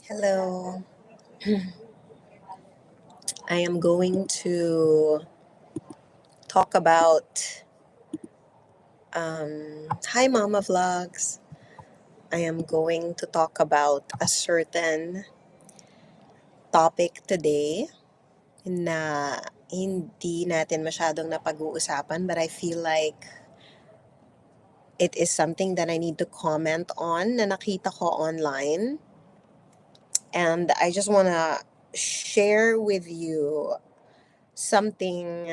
Hello. I am going to talk about Hi Mama Vlogs. I am going to talk about a certain topic today na hindi natin masyadong napag-uusapan, but I feel like it is something that I need to comment on na nakita ko online. And I just want to share with you something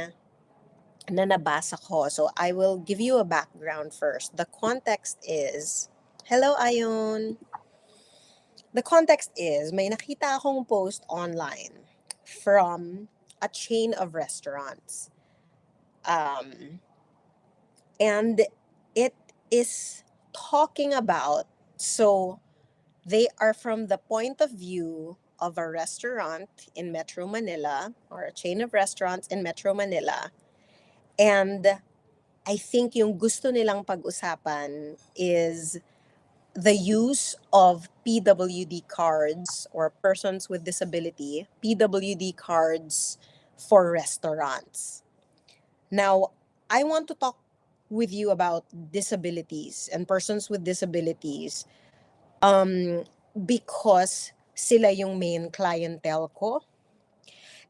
na nabasa ko. So I will give you a background first. The context is, hello Ayon. The context is, may nakita akong post online from a chain of restaurants. And it is talking about, so they are from the point of view of a restaurant in Metro Manila, or a chain of restaurants in Metro Manila. And I think yung gusto nilang pag-usapan is the use of PWD cards, or persons with disability, PWD cards for restaurants. Now, I want to talk with you about disabilities and persons with disabilities because sila yung main clientele ko.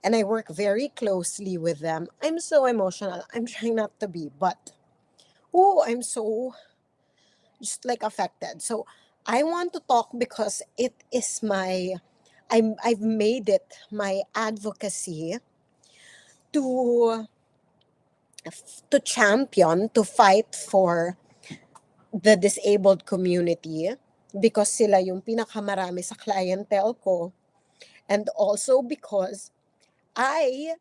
And I work very closely with them. I'm so emotional. I'm trying not to be, but I'm so just like affected. So I want to talk because it is I've made it my advocacy to champion, to fight for the disabled community because sila yung pinakamarami sa clientele ko, and also because I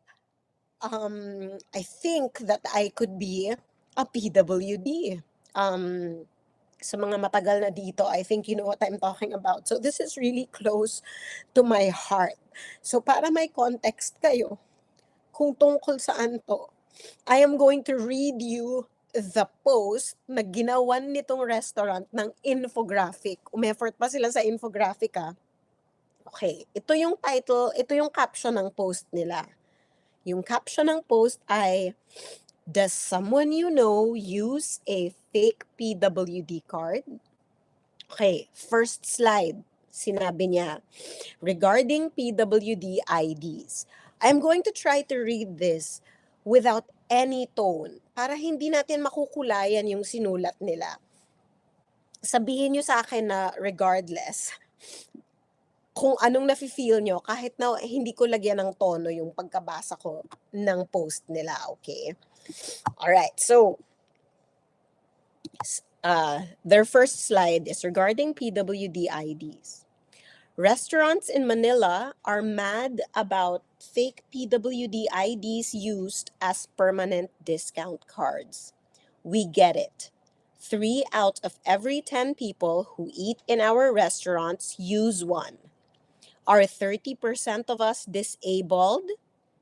think that I could be a PWD. Sa mga matagal na dito, I think you know what I'm talking about. So this is really close to my heart. So para may context kayo kung tungkol saan to, I am going to read you the post na ginawan nitong restaurant ng infographic. Umeffort pa sila sa infographic Okay, ito yung title, ito yung caption ng post nila. Yung caption ng post ay, "Does someone you know use a fake PWD card?" Okay, first slide. Sinabi niya, regarding PWD IDs. I'm going to try to read this without any tone para hindi natin makukulayan yung sinulat nila. Sabihin nyo sa akin na regardless kung anong nafe-feel nyo, kahit na hindi ko lagyan ng tono yung pagkabasa ko ng post nila, okay? Alright, so their first slide is regarding PWD IDs. Restaurants in Manila are mad about fake PWD IDs used as permanent discount cards. We get it. 3 out of every 10 people who eat in our restaurants use one. Are 30% of us disabled?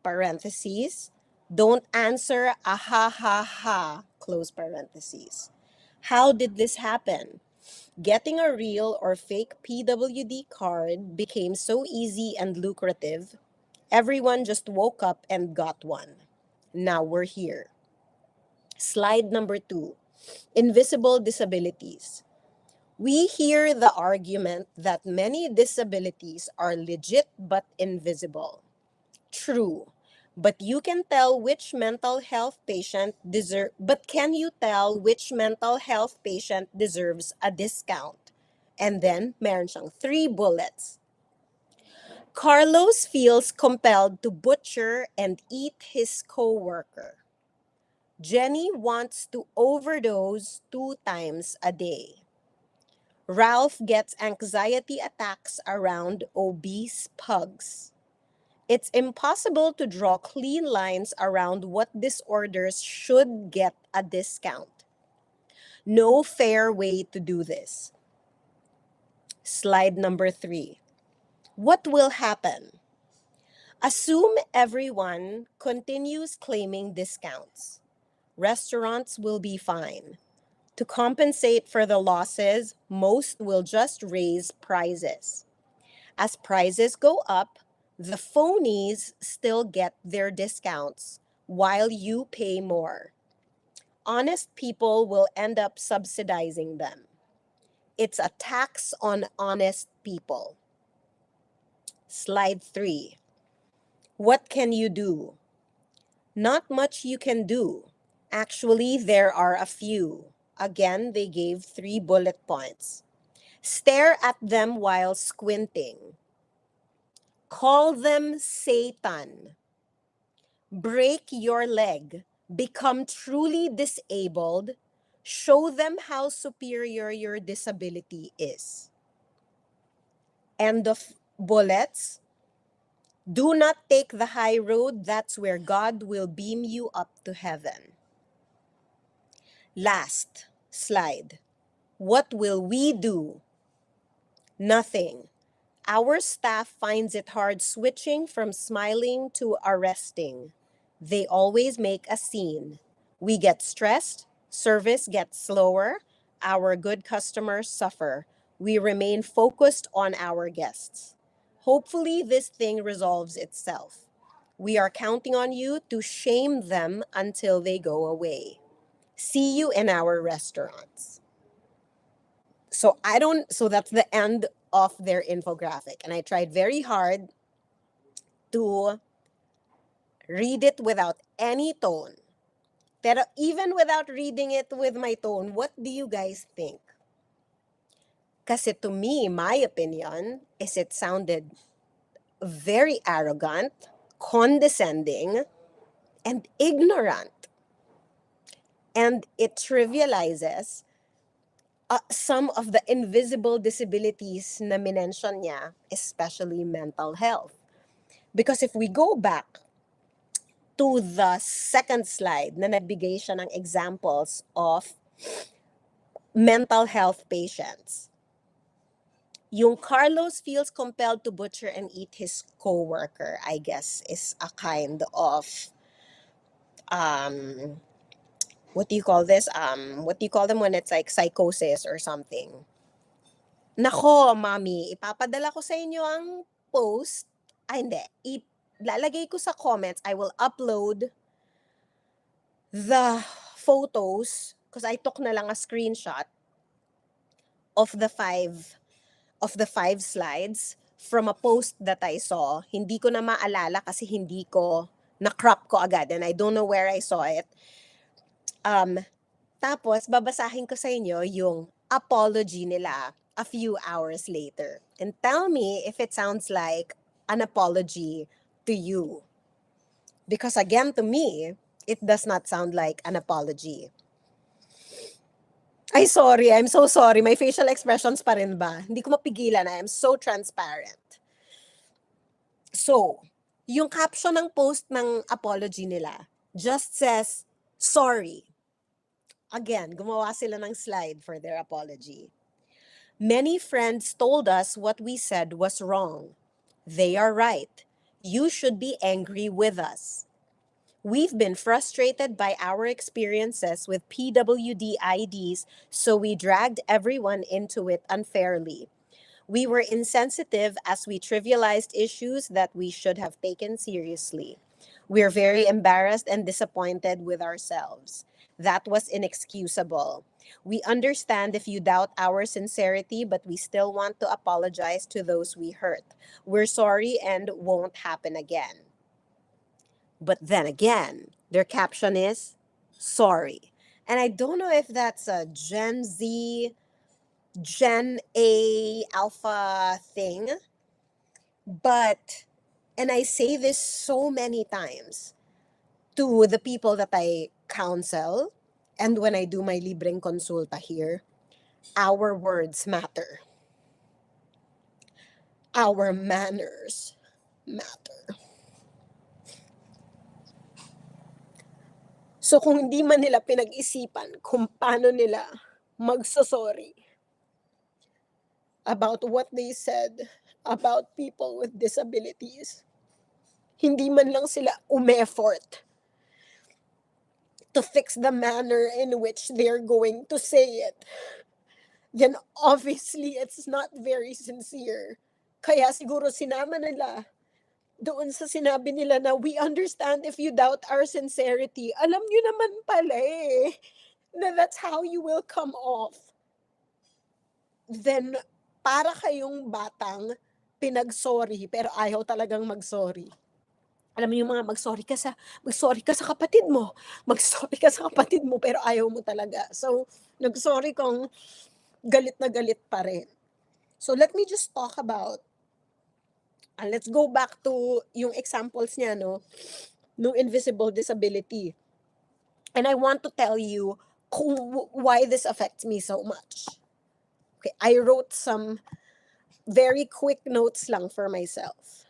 Parentheses. Don't answer ha ha, close parentheses. How did this happen? Getting a real or fake PWD card became so easy and lucrative, everyone just woke up and got one. Now we're here. Slide number 2, invisible disabilities. We hear the argument that many disabilities are legit but invisible. True. But you can tell which mental health patient can you tell which mental health patient deserves a discount? And then, meron siyang 3 bullets. Carlos feels compelled to butcher and eat his co-worker. Jenny wants to overdose 2 times a day. Ralph gets anxiety attacks around obese pugs. It's impossible to draw clean lines around what disorders should get a discount. No fair way to do this. Slide number 3. What will happen? Assume everyone continues claiming discounts. Restaurants will be fine. To compensate for the losses, most will just raise prices. As prices go up, the phonies still get their discounts while you pay more. Honest people will end up subsidizing them. It's a tax on honest people. Slide 3. What can you do? Not much you can do. Actually, there are a few. Again, they gave 3 bullet points. Stare at them while squinting. Call them Satan. Break your leg. Become truly disabled. Show them how superior your disability is. End of bullets. Do not take the high road. That's where God will beam you up to heaven. Last slide. What will we do? Nothing. Our staff finds it hard switching from smiling to arresting. They always make a scene. We get stressed, service gets slower, our good customers suffer. We remain focused on our guests. Hopefully, this thing resolves itself. We are counting on you to shame them until they go away. See you in our restaurants. So that's the end of their infographic. And I tried very hard to read it without any tone. Pero even without reading it with my tone, what do you guys think? Kasi to me, my opinion is it sounded very arrogant, condescending, and ignorant. And it trivializes some of the invisible disabilities na minention niya, especially mental health. Because if we go back to the second slide na nagbigay siya ng examples of mental health patients, yung Carlos feels compelled to butcher and eat his coworker, I guess, is a kind of, what do you call this? What do you call them when it's like psychosis or something? Nako, mami, ipapadala ko sa inyo ang post. Ay, hindi. Lalagay ko sa comments. I will upload the photos because I took na lang a screenshot of the five slides from a post that I saw. Hindi ko na maalala kasi hindi ko na-crop ko agad and I don't know where I saw it. Tapos, babasahin ko sa inyo yung apology nila a few hours later. And tell me if it sounds like an apology to you. Because again, to me, it does not sound like an apology. Ay, sorry. I'm so sorry. May facial expressions pa rin ba? Hindi ko mapigilan. I am so transparent. So, yung caption ng post ng apology nila just says, sorry. Again, gumawa sila ng slide for their apology. Many friends told us what we said was wrong. They are right. You should be angry with us. We've been frustrated by our experiences with PWD IDs, so we dragged everyone into it unfairly. We were insensitive as we trivialized issues that we should have taken seriously. We're very embarrassed and disappointed with ourselves. That was inexcusable. We understand if you doubt our sincerity, but we still want to apologize to those we hurt. We're sorry and won't happen again. But then again, their caption is, sorry. And I don't know if that's a Gen Z, Gen A, Alpha thing, but, and I say this so many times to the people that I counsel and when I do my libreng consulta here, our words matter. Our manners matter. So kung hindi man nila pinag-isipan kung paano nila magsosorry about what they said about people with disabilities, hindi man lang sila umeffort to fix the manner in which they're going to say it, then obviously it's not very sincere Kaya siguro sinama nila doon sa sinabi nila na, "We understand if you doubt our sincerity." Alam niyo naman pala, eh, na that's how you will come off. Then, para kayong batang pinag-sorry pero ayaw talagang mag-sorry. Alam mo yung mga mag-sorry ka sa kapatid mo, mag-sorry ka sa kapatid mo pero ayaw mo talaga. So, nag-sorry kung galit na galit pa rin. So, let me just talk about let's go back to yung examples niya, no, nung invisible disability. And I want to tell you why this affects me so much. Okay, I wrote some very quick notes lang for myself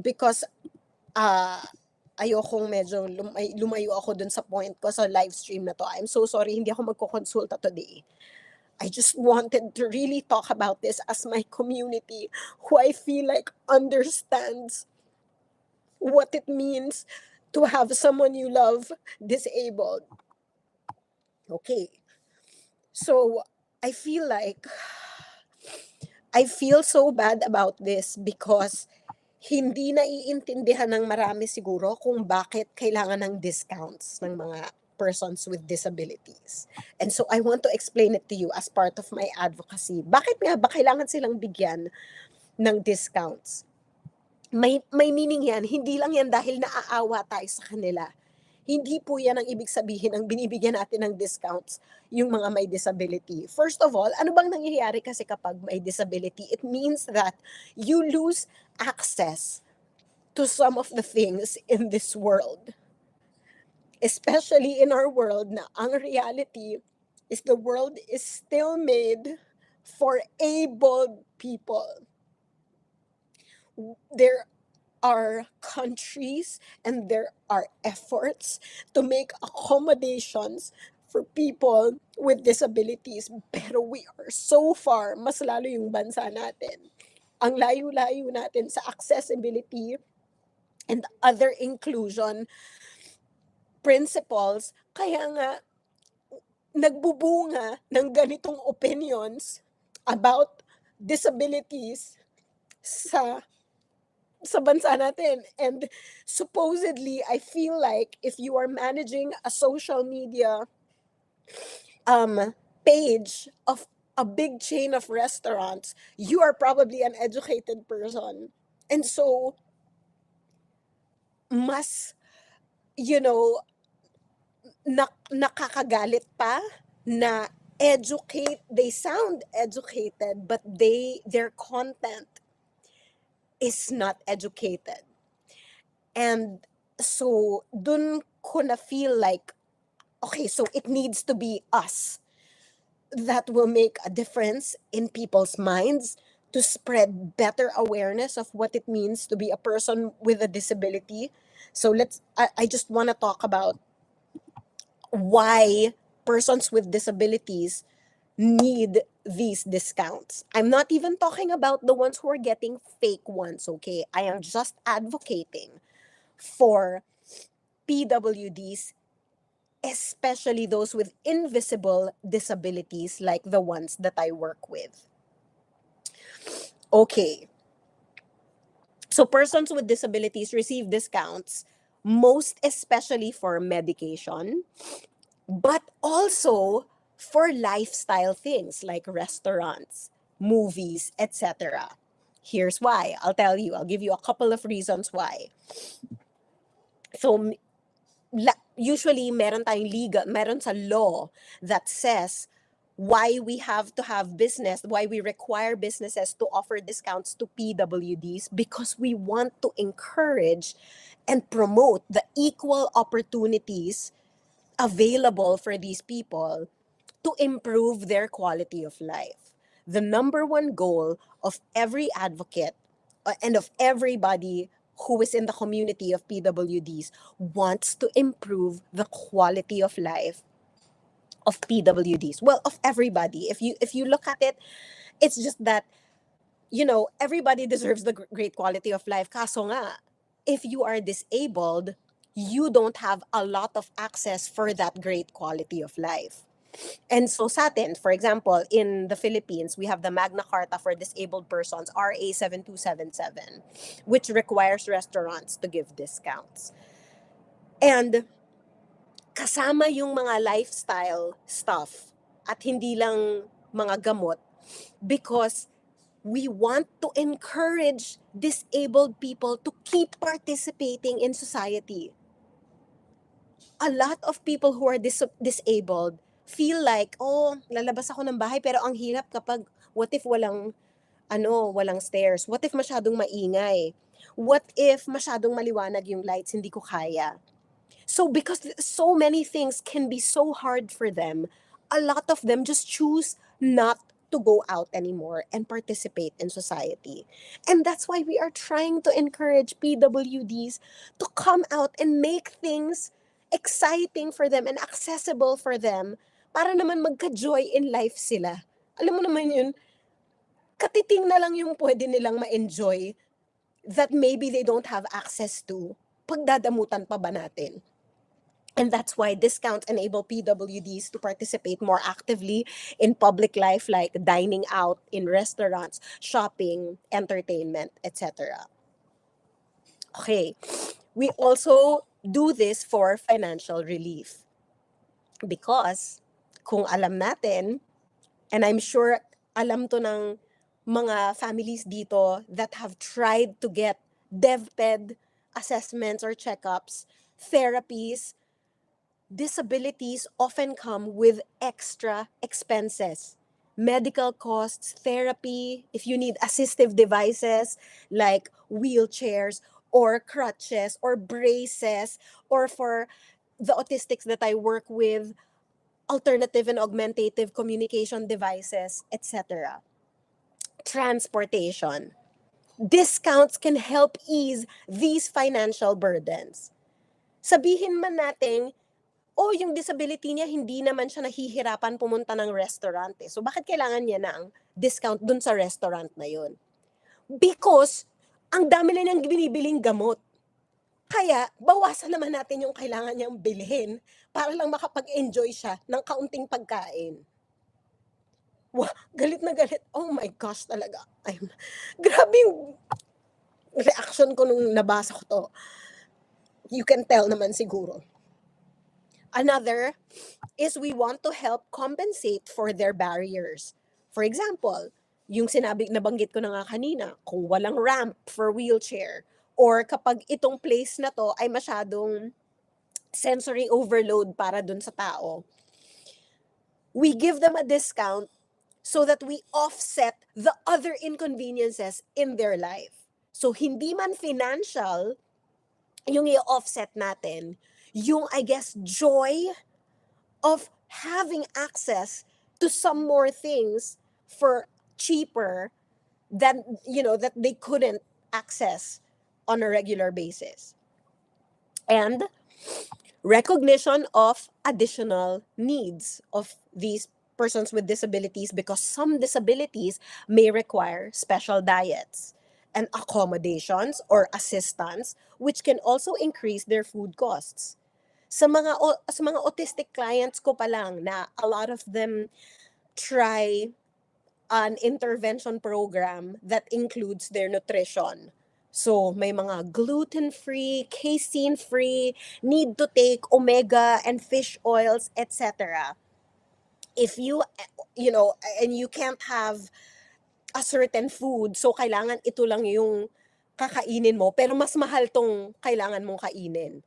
because ayokong medyo lumayo ako dun sa point ko sa live stream na to. I'm so sorry, hindi ako magkukonsulta today. I just wanted to really talk about this as my community who I feel like understands what it means to have someone you love disabled. Okay. So, I feel like I feel so bad about this because hindi naiintindihan ng marami siguro kung bakit kailangan ng discounts ng mga persons with disabilities. And so I want to explain it to you as part of my advocacy. Bakit nga ba kailangan silang bigyan ng discounts? May meaning yan. Hindi lang yan dahil naaawa tayo sa kanila. Hindi po yan ang ibig sabihin ng binibigyan natin ng discounts yung mga may disability. First of all, ano bang nangyayari kasi kapag may disability? It means that you lose access to some of the things in this world. Especially in our world na ang reality is the world is still made for able people. There are countries and there are efforts to make accommodations for people with disabilities. Pero we are so far, mas lalo yung bansa natin. Ang layo-layo natin sa accessibility and other inclusion principles. Kaya nga, nagbubunga ng ganitong opinions about disabilities sa bansa natin. And supposedly, I feel like if you are managing a social media page of a big chain of restaurants, you are probably an educated person. And so, mas, nakakagalit pa na they sound educated, but their content is not educated. And so, dun ko na feel like, okay, so it needs to be us that will make a difference in people's minds to spread better awareness of what it means to be a person with a disability. So I just want to talk about why persons with disabilities need these discounts. I'm not even talking about the ones who are getting fake ones, okay? I am just advocating for PWDs, especially those with invisible disabilities like the ones that I work with. Okay. So persons with disabilities receive discounts, most especially for medication, but also for lifestyle things like restaurants, movies, etc. Here's why. I'll give you a couple of reasons why. So, usually meron sa law that says why we have to have why we require businesses to offer discounts to PWDs, because we want to encourage and promote the equal opportunities available for these people to improve their quality of life. The number one goal of every advocate and of everybody who is in the community of PWDs wants to improve the quality of life of PWDs. Well, of everybody. If you look at it, it's just that everybody deserves the great quality of life. Kaso nga, if you are disabled, you don't have a lot of access for that great quality of life. And so sa atin, for example, in the Philippines, we have the Magna Carta for Disabled Persons, RA 7277, which requires restaurants to give discounts. And kasama yung mga lifestyle stuff at hindi lang mga gamot, because we want to encourage disabled people to keep participating in society. A lot of people who are disabled feel like, oh, lalabas ako ng bahay pero ang hirap kapag what if walang stairs? What if masyadong maingay? What if masyadong maliwanag yung lights, hindi ko kaya? So because so many things can be so hard for them, a lot of them just choose not to go out anymore and participate in society. And that's why we are trying to encourage PWDs to come out and make things exciting for them and accessible for them para naman magka-joy in life sila. Alam mo naman yun, katiting na lang yung pwede nilang ma-enjoy that maybe they don't have access to. Pagdadamutan pa ba natin? And that's why discounts enable PWDs to participate more actively in public life, like dining out in restaurants, shopping, entertainment, etc. Okay, we also do this for financial relief. Because kung alam natin, and I'm sure alam to ng mga families dito that have tried to get DevPed assessments or checkups, therapies, disabilities often come with extra expenses. Medical costs, therapy, if you need assistive devices like wheelchairs or crutches or braces, or for the autistics that I work with, alternative and augmentative communication devices, etc. Transportation. Discounts can help ease these financial burdens. Sabihin man natin, yung disability niya, hindi naman siya nahihirapan pumunta ng restaurant. So, bakit kailangan niya ng discount dun sa restaurant na yun? Because, ang dami na niyang binibiling gamot. Kaya, bawasan naman natin yung kailangan niyang bilhin para lang makapag-enjoy siya ng kaunting pagkain. Wow, galit na galit. Oh my gosh, talaga. Grabe yung reaction ko nung nabasa ko to. You can tell naman siguro. Another is we want to help compensate for their barriers. For example, yung nabanggit ko na nga kanina, kung walang ramp for wheelchair, or kapag itong place na to ay masyadong sensory overload para dun sa tao, we give them a discount so that we offset the other inconveniences in their life. So, hindi man financial yung i-offset natin, yung, I guess, joy of having access to some more things for cheaper than, that they couldn't access on a regular basis. And recognition of additional needs of these persons with disabilities, because some disabilities may require special diets and accommodations or assistance, which can also increase their food costs. Sa mga autistic clients ko pa lang na a lot of them try an intervention program that includes their nutrition. So, may mga gluten-free, casein-free, need to take omega and fish oils, etc. If and you can't have a certain food, so kailangan ito lang yung kakainin mo, pero mas mahal tong kailangan mong kainin.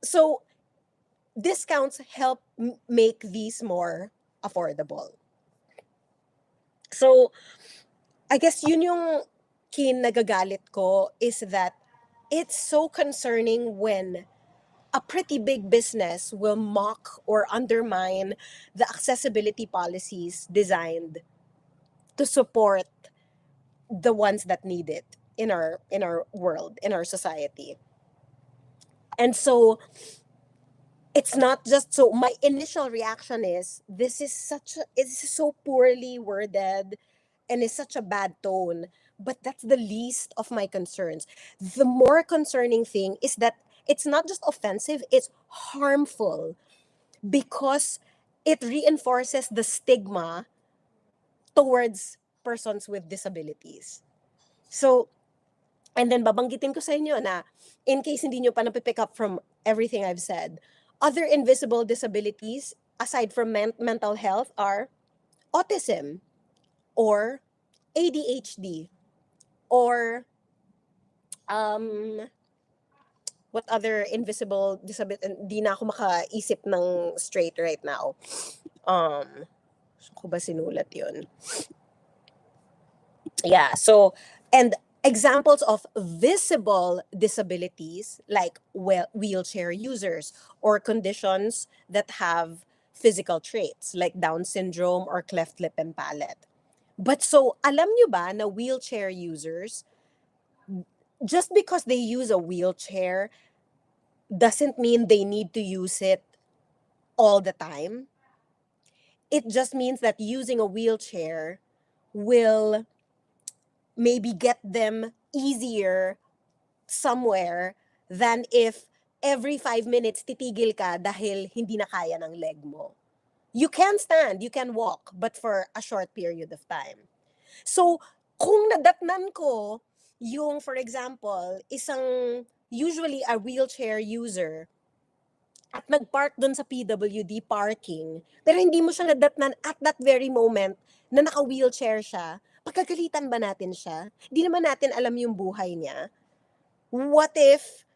So, discounts help make these more affordable. So, I guess yun yung kinagagalit ko, is that it's so concerning when a pretty big business will mock or undermine the accessibility policies designed to support the ones that need it in our world, in our society. And so, it's not just, so my initial reaction is, this is so poorly worded and is such a bad tone, but that's the least of my concerns. The more concerning thing is that it's not just offensive, it's harmful, because it reinforces the stigma towards persons with disabilities. So, and then babanggitin ko sa inyo na in case hindi nyo pa napipick up from everything I've said, other invisible disabilities aside from mental health are autism or ADHD or um, what other invisible disability, hindi na ako makaisip ng straight right now. Ko ba sinulat yun? Yeah, so, and examples of visible disabilities like wheelchair users or conditions that have physical traits like Down syndrome or cleft lip and palate. But so, alam nyo ba na wheelchair users, just because they use a wheelchair, doesn't mean they need to use it all the time. It just means that using a wheelchair will maybe get them easier somewhere than if every 5 minutes titigil ka dahil hindi na kaya ng leg mo. You can stand, you can walk, but for a short period of time. So, kung nadatnan ko yung, for example, isang usually a wheelchair user at nag-park dun sa PWD parking, pero hindi mo siya nadatnan at that very moment na naka-wheelchair siya, pagkagalitan ba natin siya? Di naman natin alam yung buhay niya. What if,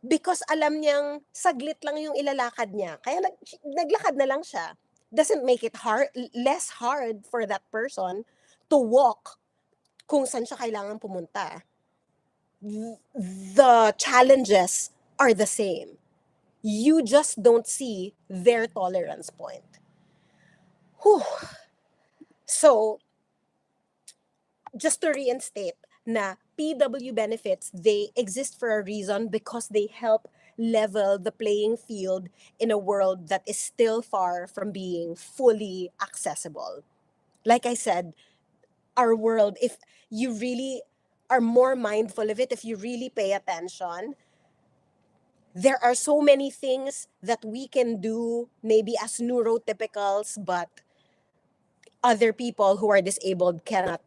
because alam niyang saglit lang yung ilalakad niya, kaya naglakad na lang siya, doesn't make it less hard for that person to walk kung saan siya kailangan pumunta. The challenges are the same. You just don't see their tolerance point. Whew. So, just to reinstate na PW benefits, they exist for a reason because they help level the playing field in a world that is still far from being fully accessible. Like I said, our world, if you really are more mindful of it, if you really pay attention, there are so many things that we can do maybe as neurotypicals, but other people who are disabled cannot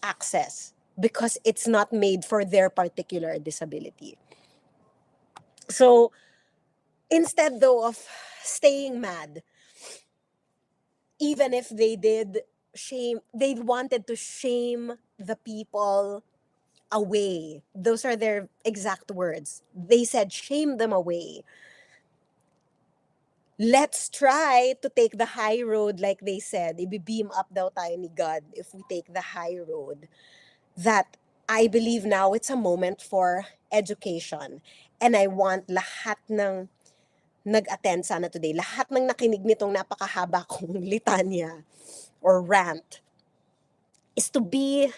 access because it's not made for their particular disability. So instead though of staying mad, even if they wanted to shame the people away. Those are their exact words. They said, shame them away. Let's try to take the high road, like they said. Ibi-beam up daw tayo ni God if we take the high road. That I believe now it's a moment for education. And I want lahat ng nag-attend sana today, lahat ng nakinig nitong napakahaba kong litanya or rant, is to be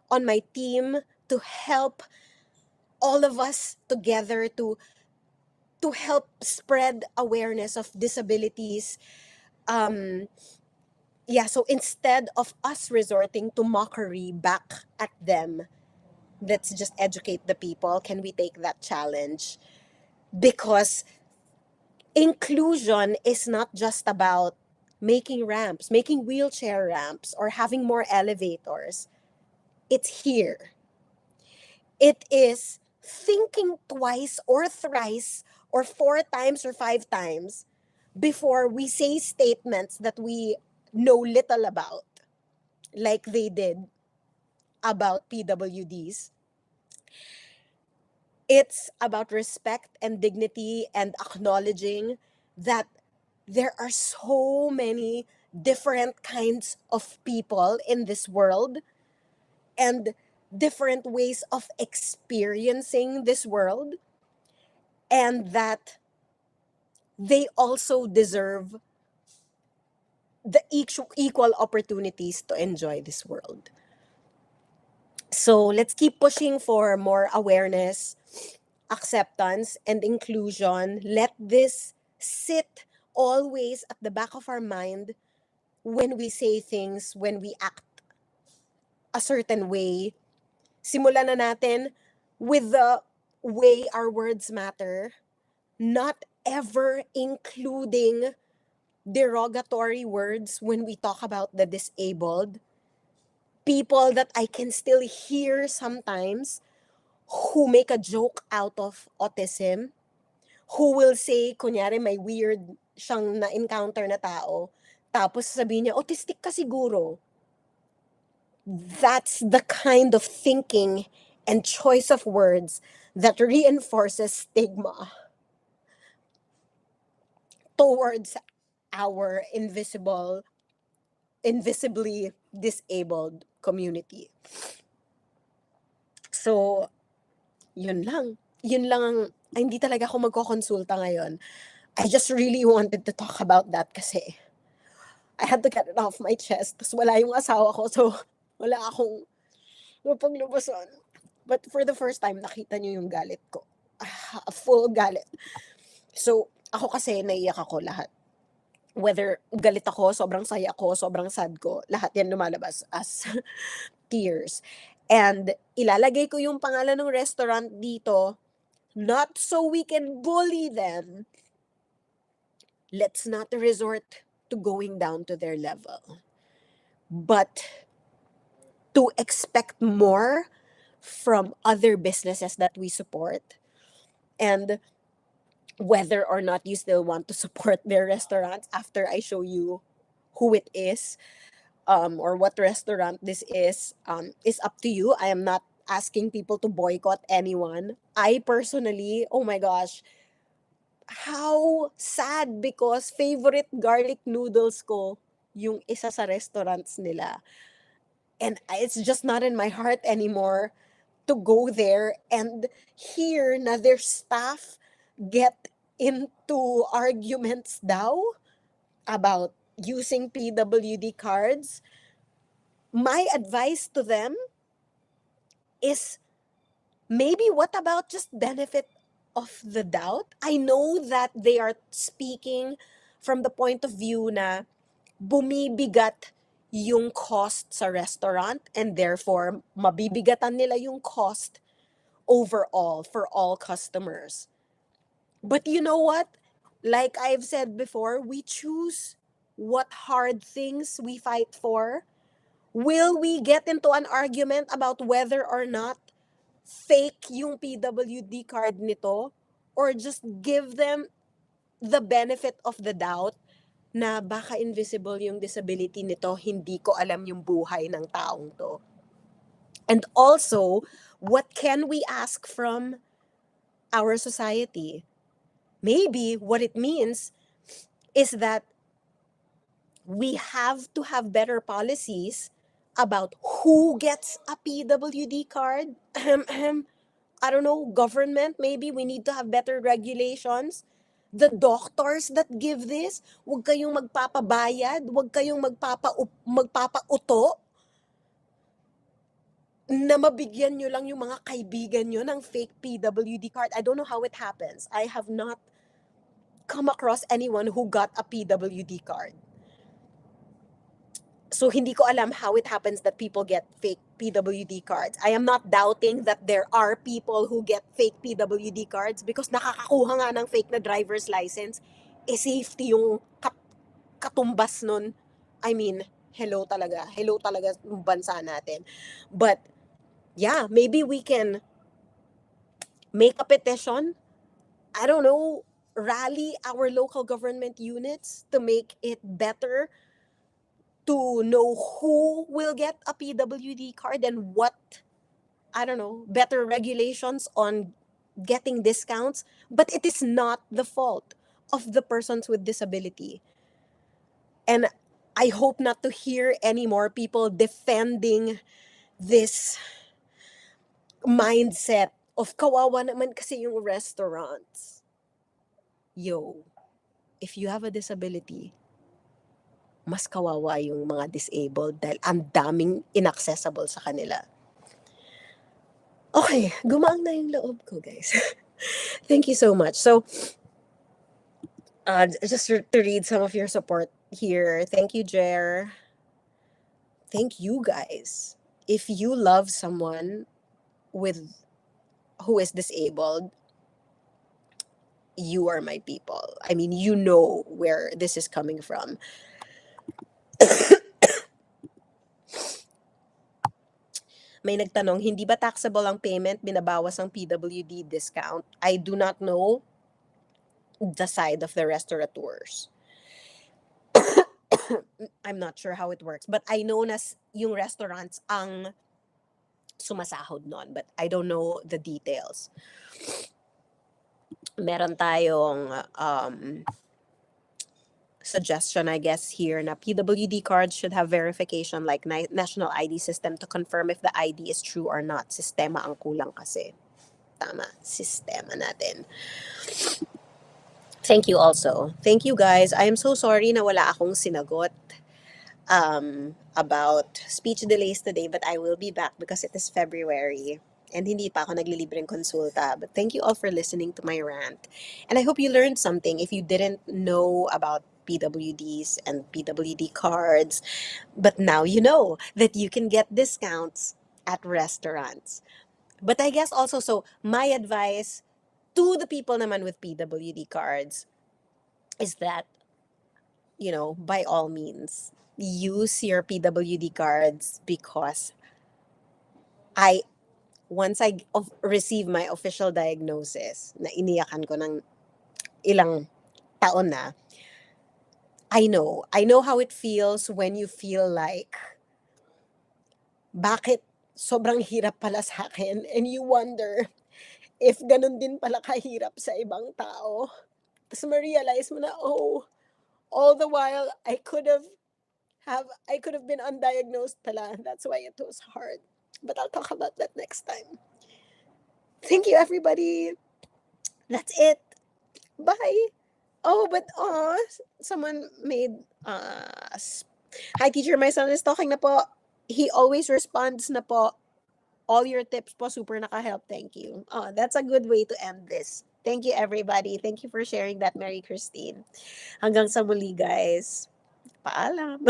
on my team to help all of us together to help spread awareness of disabilities. So instead of us resorting to mockery back at them, let's just educate the people. Can we take that challenge? Because inclusion is not just about making ramps, making wheelchair ramps, or having more elevators. It's here. It is thinking twice or thrice or 4 times or 5 times before we say statements that we know little about, like they did about PWDs. It's about respect and dignity and acknowledging that there are so many different kinds of people in this world and different ways of experiencing this world, and that they also deserve the equal opportunities to enjoy this world. So let's keep pushing for more awareness, acceptance, and inclusion. Let this sit always at the back of our mind when we say things, when we act a certain way. Simulan na natin with the way our words matter, not ever including derogatory words when we talk about the disabled. People that I can still hear sometimes who make a joke out of autism, who will say, kunyari may weird siyang na-encounter na tao, tapos sabihin niya, autistic ka siguro. That's the kind of thinking and choice of words that reinforces stigma towards our invisibly disabled community. So, yun lang. Yun lang ang, ay, hindi talaga ako magkokonsulta ngayon. I just really wanted to talk about that kasi I had to get it off my chest. Tapos wala yung asawa ko, so wala akong mapaglubasan. But for the first time, nakita niyo yung galit ko. Full galit. So, ako kasi naiyak ako lahat. Whether galit ako, sobrang saya ko, sobrang sad ko, lahat yan lumalabas as tears. And ilalagay ko yung pangalan ng restaurant dito, not so we can bully them. Let's not resort to going down to their level, but to expect more from other businesses that we support. And whether or not you still want to support their restaurants after I show you who it is, or what restaurant this is up to you. I am not asking people to boycott anyone. I personally, oh my gosh, how sad, because favorite garlic noodles ko yung isa sa restaurants nila. And it's just not in my heart anymore to go there and hear na their staff get into arguments daw about using PWD cards. My advice to them is, maybe what about just benefit of the doubt? I know that they are speaking from the point of view na bumibigat yung cost sa restaurant and therefore mabibigatan nila yung cost overall for all customers. But you know what? Like I've said before, we choose what hard things we fight for. Will we get into an argument about whether or not fake yung PWD card nito, or just give them the benefit of the doubt na baka invisible yung disability nito, hindi ko alam yung buhay ng taong to? And also, what can we ask from our society? Maybe what it means is that we have to have better policies about who gets a PWD card. I don't know, government, maybe we need to have better regulations. The doctors that give this, huwag kayong magpapabayad, huwag kayong magpapauto na mabigyan nyo lang yung mga kaibigan nyo ng fake PWD card. I don't know how it happens. I have not come across anyone who got a PWD card. So hindi ko alam how it happens that people get fake PWD cards. I am not doubting that there are people who get fake PWD cards because nakakakuha nga ng fake na driver's license. Safety yung katumbas nun. I mean, hello talaga yung bansa natin. But yeah, maybe we can make a petition. I don't know, rally our local government units to make it better, to know who will get a PWD card and what, I don't know, better regulations on getting discounts. But it is not the fault of the persons with disability. And I hope not to hear any more people defending this mindset of kawawa naman kasi yung restaurants. Yo, if you have a disability, mas kawawa yung mga disabled dahil ang daming inaccessible sa kanila. Okay, gumaang na yung loob ko, guys. Thank you so much. So, just to read some of your support here. Thank you, Jer. Thank you, guys. If you love someone who is disabled, you are my people. I mean, you know where this is coming from. May nagtanong, hindi ba taxable ang payment, binabawas ang PWD discount? I do not know the side of the restaurateurs. I'm not sure how it works. But I know na yung restaurants ang sumasahod nun. But I don't know the details. Meron tayong suggestion, I guess, here na PWD cards should have verification like national ID system to confirm if the ID is true or not. Sistema ang kulang kasi. Tama, sistema natin. Thank you also. Thank you guys. I am so sorry na wala akong sinagot about speech delays today, but I will be back because it is February and hindi pa ako naglilibreng konsulta. But thank you all for listening to my rant. And I hope you learned something if you didn't know about PWDs and PWD cards. But now you know that you can get discounts at restaurants. But I guess also, so my advice to the people naman with PWD cards is that, you know, by all means, use your PWD cards because once I receive my official diagnosis, na iniyakan ko ng ilang taon na, I know how it feels when you feel like, bakit sobrang hirap pala sa akin? And you wonder if ganun din pala kahirap sa ibang tao. Tapos ma-realize mo na, oh, all the while, I could have been undiagnosed pala. That's why it was hard. But I'll talk about that next time. Thank you, everybody. That's it. Bye. Oh, but someone made hi teacher, my son is talking na po. He always responds na po. All your tips po super naka-help. Thank you. Oh, that's a good way to end this. Thank you, everybody. Thank you for sharing that, Mary Christine. Hanggang sa muli, guys. Paalam.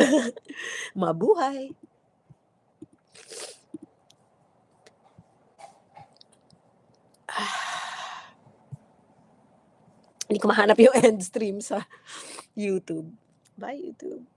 Mabuhay. Hindi ko mahanap yung end stream sa YouTube. Bye, YouTube.